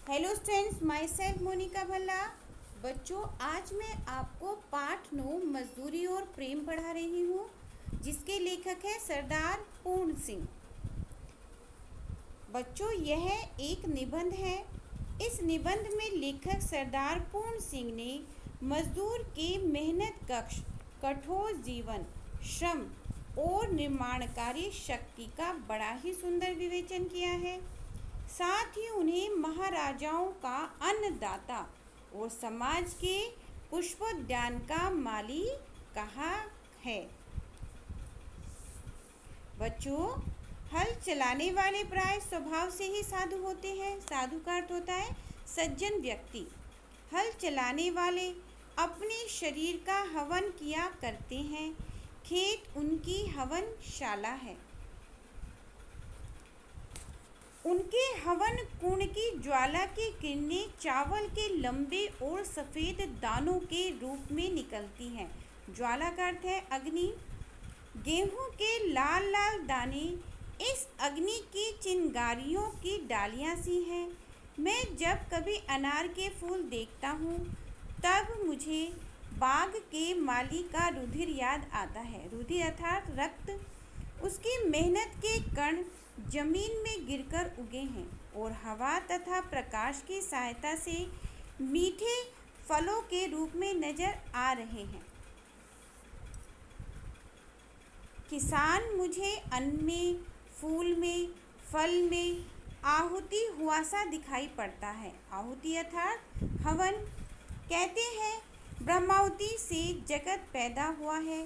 Hello students, myself Monika Bhalla. बच्चों, आज मैं आपको पाठ 9 मजदूरी और प्रेम पढ़ा रही हूँ, जिसके लेखक है सरदार पूर्ण सिंह। बच्चों, यह एक निबंध है। इस निबंध में लेखक सरदार पूर्ण सिंह ने मजदूर के मेहनत कश, कठोर जीवन, श्रम और निर्माणकारी शक्ति का बड़ा ही सुंदर विवेचन किया है। साथ ही उन्हें महाराजाओं का अन्नदाता और समाज के पुष्पोद्यान का माली कहा है। बच्चों, हल चलाने वाले प्राय स्वभाव से ही साधु होते हैं। साधु का अर्थ होता है सज्जन व्यक्ति। हल चलाने वाले अपने शरीर का हवन किया करते हैं। खेत उनकी हवनशाला है। उनके हवन कुंड की ज्वाला की किरणें चावल के लंबे और सफ़ेद दानों के रूप में निकलती हैं। ज्वाला का अर्थ है अग्नि। गेहूं के लाल लाल दाने इस अग्नि की चिंगारियों की डालियां सी हैं। मैं जब कभी अनार के फूल देखता हूँ तब मुझे बाग के माली का रुधिर याद आता है। रुधिर अर्थात रक्त। उसकी मेहनत के कण जमीन में गिरकर उगे हैं और हवा तथा प्रकाश की सहायता से मीठे फलों के रूप में नजर आ रहे हैं। किसान मुझे अन्न में, फूल में, फल में आहुति हुआ सा दिखाई पड़ता है। आहुति अर्थात हवन। कहते हैं ब्रह्माहुति से जगत पैदा हुआ है।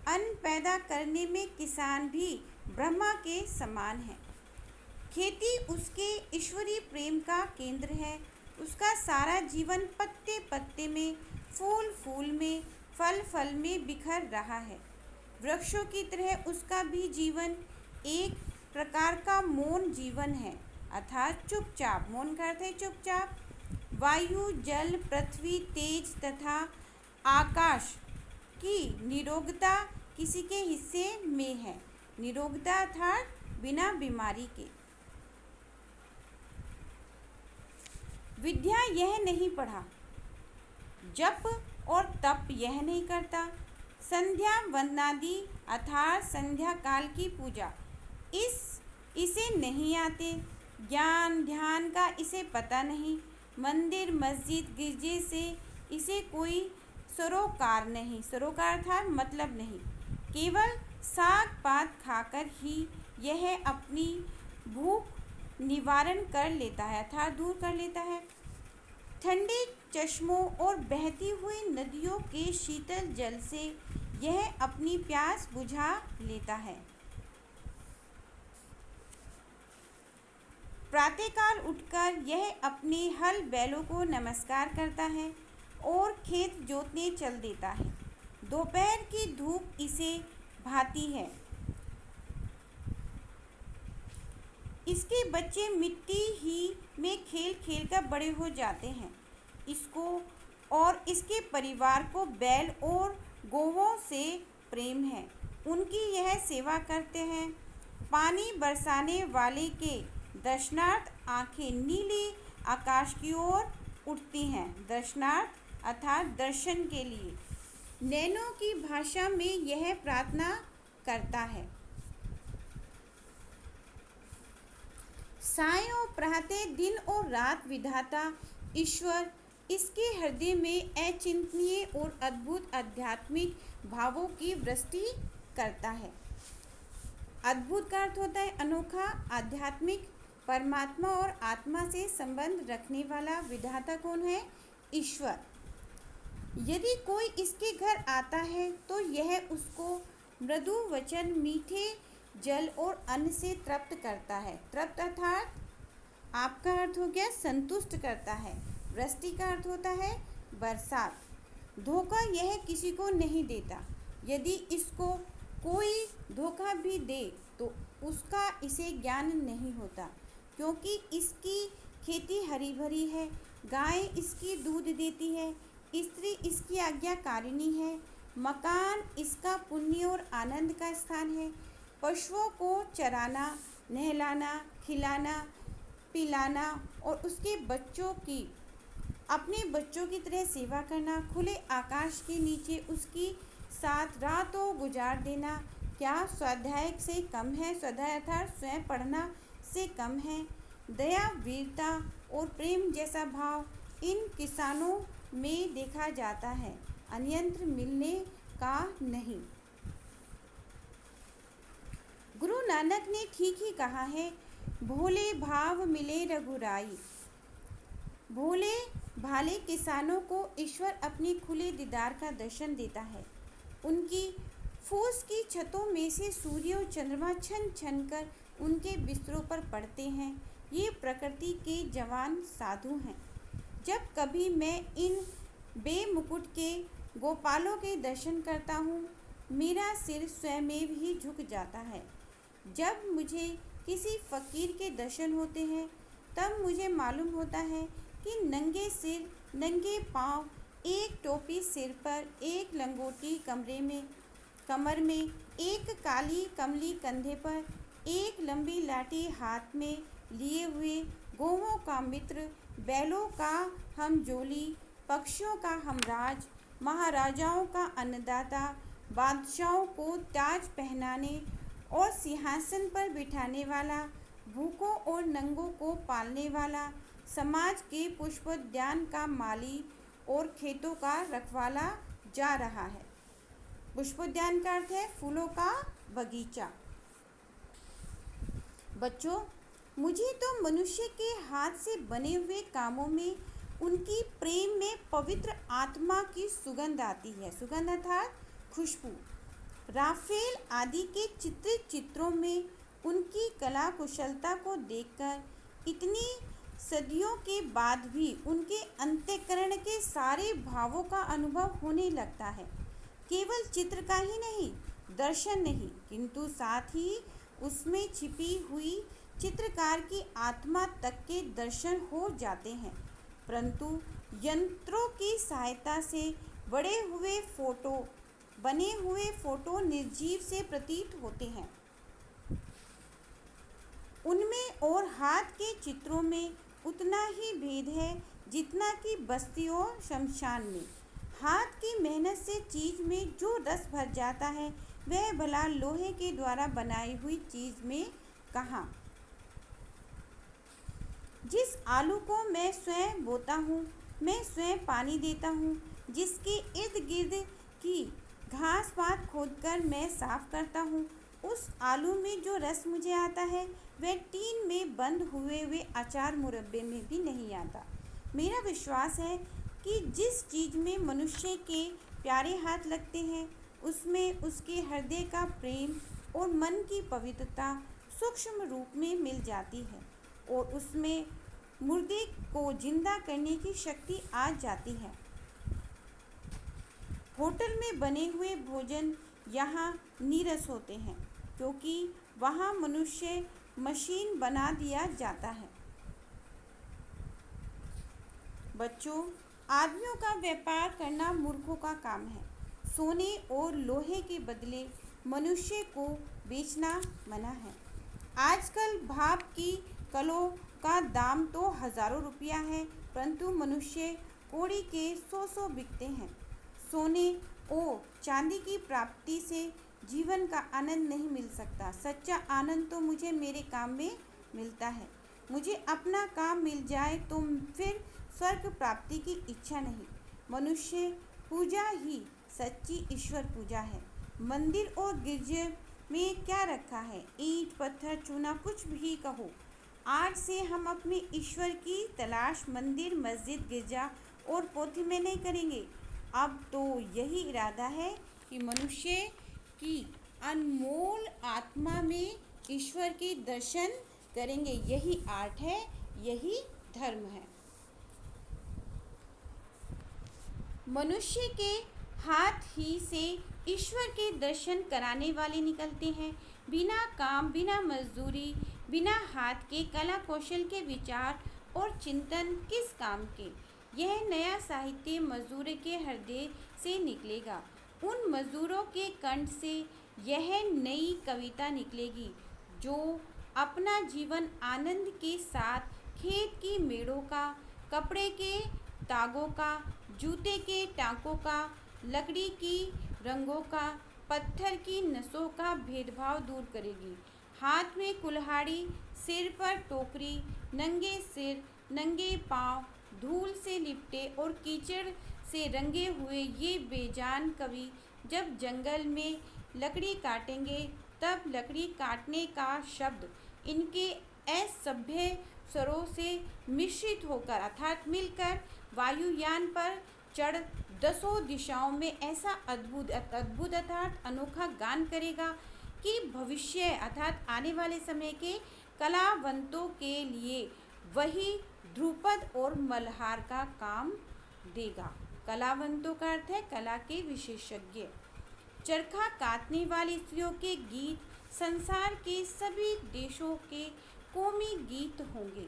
अन्न पैदा करने में किसान भी ब्रह्मा के समान है। खेती उसके ईश्वरीय प्रेम का केंद्र है। उसका सारा जीवन पत्ते पत्ते में, फूल फूल में, फल फल में बिखर रहा है। वृक्षों की तरह उसका भी जीवन एक प्रकार का मौन जीवन है, अर्थात चुपचाप। मौन का अर्थ है चुपचाप। वायु, जल, पृथ्वी, तेज तथा आकाश की निरोगता किसी के हिस्से में है। निरोगता अर्थात बिना बीमारी के। विद्या यह नहीं पढ़ा, जप और तप यह नहीं करता। संध्या वंदनादि अर्थात संध्या काल की पूजा इसे नहीं आते। ज्ञान ध्यान का इसे पता नहीं। मंदिर मस्जिद गिरजे से इसे कोई सरोकार नहीं। सरोकार था मतलब नहीं। केवल साग पात खाकर ही यह अपनी भूख निवारण कर लेता है अर्थात दूर कर लेता है। ठंडे चश्मों और बहती हुई नदियों के शीतल जल से यह अपनी प्यास बुझा लेता है। प्रातःकाल उठकर यह अपने हल बैलों को नमस्कार करता है और खेत जोतने चल देता है। दोपहर की धूप इसे भाती है। इसके बच्चे मिट्टी ही में खेल खेल कर बड़े हो जाते हैं। इसको और इसके परिवार को बैल और गौवों से प्रेम है। उनकी यह सेवा करते हैं। पानी बरसाने वाले के दर्शनार्थ आंखें नीले आकाश की ओर उठती हैं। दर्शनार्थ अर्थात दर्शन के लिए। नैनों की भाषा में यह प्रार्थना करता है। सायों प्रातः दिन और रात विधाता ईश्वर इसके हृदय में अचिंतनीय और अद्भुत आध्यात्मिक भावों की वृष्टि करता है। अद्भुत का अर्थ होता है अनोखा, आध्यात्मिक। परमात्मा और आत्मा से संबंध रखने वाला विधाता कौन है? ईश्वर। यदि कोई इसके घर आता है तो यह उसको मृदु वचन, मीठे जल और अन्न से तृप्त करता है। तृप्त अर्थात आपका अर्थ हो गया संतुष्ट करता है। वृष्टि का अर्थ होता है बरसात। धोखा यह किसी को नहीं देता। यदि इसको कोई धोखा भी दे तो उसका इसे ज्ञान नहीं होता, क्योंकि इसकी खेती हरी भरी है। गाय इसकी दूध देती है। स्त्री इसकी आज्ञाकारिणी है। मकान इसका पुण्य और आनंद का स्थान है। पशुओं को चराना, नहलाना, खिलाना, पिलाना और उसके बच्चों की अपने बच्चों की तरह सेवा करना, खुले आकाश के नीचे उसकी साथ रातों गुजार देना क्या स्वाध्याय से कम है? स्वाध्याय अर्थात स्वयं पढ़ना से कम है? दया, वीरता और प्रेम जैसा भाव इन किसानों में देखा जाता है, अन्यत्र मिलने का नहीं। गुरु नानक ने ठीक ही कहा है, भोले भाव मिले रघुराई। भोले भाले किसानों को ईश्वर अपने खुले दीदार का दर्शन देता है। उनकी फूस की छतों में से सूर्य और चंद्रमा छन छन कर उनके बिस्तरों पर पड़ते हैं। ये प्रकृति के जवान साधु हैं। जब कभी मैं इन बेमुकुट के गोपालों के दर्शन करता हूँ, मेरा सिर स्वयं ही झुक जाता है। जब मुझे किसी फ़कीर के दर्शन होते हैं, तब मुझे मालूम होता है कि नंगे सिर, नंगे पाँव, एक टोपी सिर पर, एक लंगोटी कमर में, एक काली कमली कंधे पर, एक लंबी लाठी हाथ में लिए हुए, गौओं का मित्र, बैलों का हमजोली, पक्षियों का हमराज, महाराजाओं का अन्नदाता, बादशाहों को ताज पहनाने और सिंहासन पर बिठाने वाला, भूखों और नंगों को पालने वाला, समाज के पुष्पोद्यान का माली और खेतों का रखवाला जा रहा है। पुष्पोद्यान का अर्थ है फूलों का बगीचा। बच्चों, मुझे तो मनुष्य के हाथ से बने हुए कामों में उनकी प्रेम में पवित्र आत्मा की सुगंध आती है। सुगंध अर्थात खुशबू। राफेल आदि के चित्रित चित्रों में उनकी कला कुशलता को देखकर इतनी सदियों के बाद भी उनके अंतःकरण के सारे भावों का अनुभव होने लगता है। केवल चित्र का ही नहीं, दर्शन नहीं, किंतु साथ ही उसमें छिपी हुई चित्रकार की आत्मा तक के दर्शन हो जाते हैं। परंतु यंत्रों की सहायता से बने हुए फोटो निर्जीव से प्रतीत होते हैं। उनमें और हाथ के चित्रों में उतना ही भेद है जितना कि बस्ती और शमशान में। हाथ की मेहनत से चीज में जो रस भर जाता है, वह भला लोहे के द्वारा बनाई हुई चीज में कहाँ। जिस आलू को मैं स्वयं बोता हूँ, मैं स्वयं पानी देता हूँ, जिसके इर्द गिर्द की घास पात खोदकर मैं साफ करता हूँ, उस आलू में जो रस मुझे आता है, वह टीन में बंद हुए अचार मुरब्बे में भी नहीं आता। मेरा विश्वास है कि जिस चीज़ में मनुष्य के प्यारे हाथ लगते हैं, उसमें उसके हृदय का प्रेम और मन की पवित्रता सूक्ष्म रूप में मिल जाती है और उसमें मुर्दे को जिंदा करने की शक्ति आ जाती है। होटल में बने हुए भोजन यहाँ नीरस होते हैं, क्योंकि वहाँ मनुष्य मशीन बना दिया जाता है। बच्चों, आदमियों का व्यापार करना मूर्खों का काम है। सोने और लोहे के बदले मनुष्य को बेचना मना है। आजकल भाप की कलों का दाम तो हज़ारों रुपया है, परंतु मनुष्य कौड़ी के 100 बिकते हैं। सोने और चांदी की प्राप्ति से जीवन का आनंद नहीं मिल सकता। सच्चा आनंद तो मुझे मेरे काम में मिलता है। मुझे अपना काम मिल जाए तो फिर स्वर्ग प्राप्ति की इच्छा नहीं। मनुष्य पूजा ही सच्ची ईश्वर पूजा है। मंदिर और गिरजे में क्या रखा है? ईंट, पत्थर, चूना, कुछ भी कहो। आज से हम अपने ईश्वर की तलाश मंदिर, मस्जिद, गिरजा और पोथी में नहीं करेंगे। अब तो यही इरादा है कि मनुष्य की अनमोल आत्मा में ईश्वर के दर्शन करेंगे। यही आर्ट है, यही धर्म है। मनुष्य के हाथ ही से ईश्वर के दर्शन कराने वाले निकलते हैं। बिना काम, बिना मजदूरी, बिना हाथ के कला कौशल के विचार और चिंतन किस काम के। यह नया साहित्य मजदूर के हृदय से निकलेगा। उन मजदूरों के कंठ से यह नई कविता निकलेगी जो अपना जीवन आनंद के साथ खेत की मेड़ों का, कपड़े के तागों का, जूते के टाँकों का, लकड़ी की रंगों का, पत्थर की नसों का भेदभाव दूर करेगी। हाथ में कुल्हाड़ी, सिर पर टोकरी, नंगे सिर, नंगे पाँव, धूल से लिपटे और कीचड़ से रंगे हुए ये बेजान कवि जब जंगल में लकड़ी काटेंगे, तब लकड़ी काटने का शब्द इनके असभ्य स्वरों से मिश्रित होकर अर्थात मिलकर वायुयान पर चढ़ दसों दिशाओं में ऐसा अद्भुत अद्भुत अर्थात अनोखा गान करेगा कि भविष्य अर्थात आने वाले समय के कलावंतों के लिए वही ध्रुपद और मल्हार का काम देगा। कलावंतों का अर्थ है कला के विशेषज्ञ। चरखा काटने वाली स्त्रियों के गीत संसार के सभी देशों के कौमी गीत होंगे।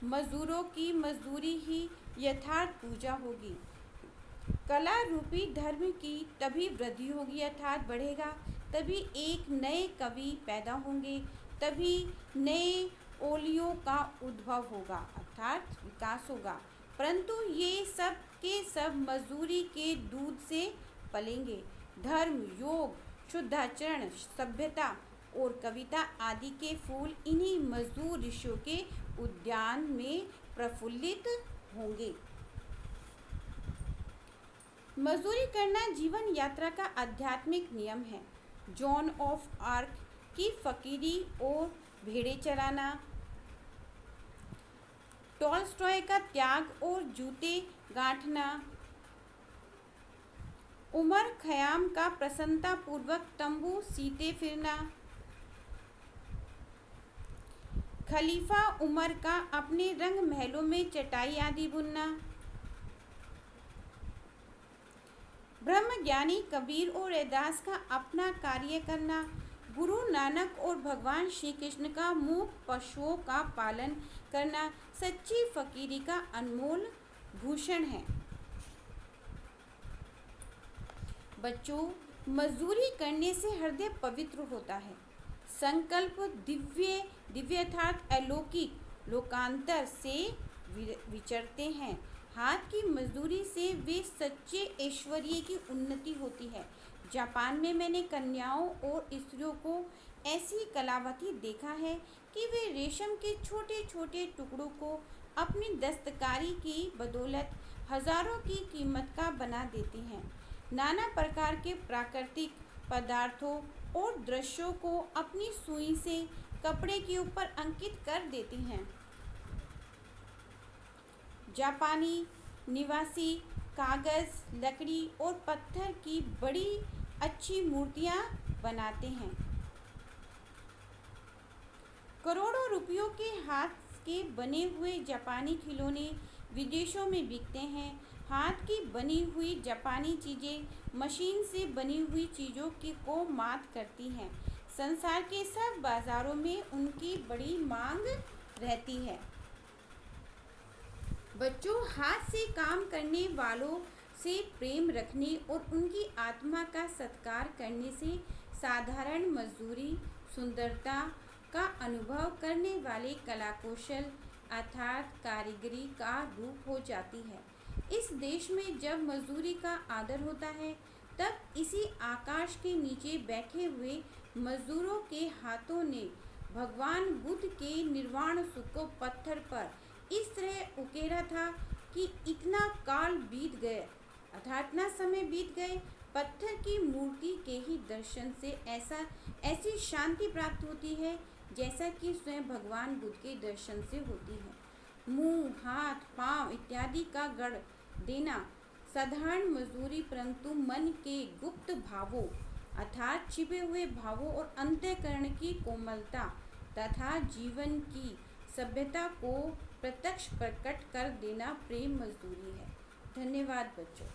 मजदूरों की मजदूरी ही यथार्थ पूजा होगी। कला रूपी धर्म की तभी वृद्धि होगी अर्थात बढ़ेगा, तभी एक नए कवि पैदा होंगे, तभी नए ओलियों का उद्भव होगा अर्थात विकास होगा। परंतु ये सब के सब मजदूरी के दूध से पलेंगे। धर्म, योग, शुद्धाचरण, सभ्यता और कविता आदि के फूल इन्हीं मजदूर ऋषियों के उद्यान में प्रफुल्लित होंगे। मजदूरी करना जीवन यात्रा का आध्यात्मिक नियम है। जॉन ऑफ आर्क की फकीरी और भेड़ें चराना, टॉलस्टॉय का त्याग और जूते गांठना, उमर खयाम का प्रसन्नता पूर्वक तंबू सीते फिरना, खलीफा उमर का अपने रंग महलों में चटाई आदि बुनना, ब्रह्मज्ञानी कबीर और रैदास का अपना कार्य करना, गुरु नानक और भगवान श्री कृष्ण का मूक पशुओं का पालन करना सच्ची फकीरी का अनमोल भूषण है। बच्चों, मजदूरी करने से हृदय पवित्र होता है। संकल्प दिव्य अर्थात अलौकिक लोकांतर से विचरते हैं। हाथ की मजदूरी से वे सच्चे ऐश्वर्य की उन्नति होती है। जापान में मैंने कन्याओं और स्त्रियों को ऐसी कलावती देखा है कि वे रेशम के छोटे छोटे टुकड़ों को अपनी दस्तकारी की बदौलत हजारों की कीमत का बना देती हैं। नाना प्रकार के प्राकृतिक पदार्थों और दृश्यों को अपनी सुई से कपड़े के ऊपर अंकित कर देती हैं। जापानी निवासी कागज़, लकड़ी और पत्थर की बड़ी अच्छी मूर्तियां बनाते हैं। करोड़ों रुपयों के हाथ के बने हुए जापानी खिलौने विदेशों में बिकते हैं। हाथ की बनी हुई जापानी चीज़ें मशीन से बनी हुई चीज़ों को मात करती हैं। संसार के सब बाज़ारों में उनकी बड़ी मांग रहती है। बच्चों, हाथ से काम करने वालों से प्रेम रखने और उनकी आत्मा का सत्कार करने से साधारण मजदूरी सुंदरता का अनुभव करने वाले कला कौशल अर्थात कारीगरी का रूप हो जाती है। इस देश में जब मजदूरी का आदर होता है, तब इसी आकाश के नीचे बैठे हुए मजदूरों के हाथों ने भगवान बुद्ध के निर्वाण सुख को पत्थर पर इस तरह उकेरा था कि इतना काल बीत गए अर्थात इतना समय बीत गए, पत्थर की मूर्ति के ही दर्शन से ऐसी शांति प्राप्त होती है जैसा कि स्वयं भगवान बुद्ध के दर्शन से होती है। मुंह, हाथ, पांव इत्यादि का गढ़ देना साधारण मजदूरी, परंतु मन के गुप्त भावों अर्थात छिपे हुए भावों और अंतःकरण की कोमलता तथा जीवन की सभ्यता को प्रत्यक्ष प्रकट कर देना प्रेम मजदूरी है। धन्यवाद बच्चों।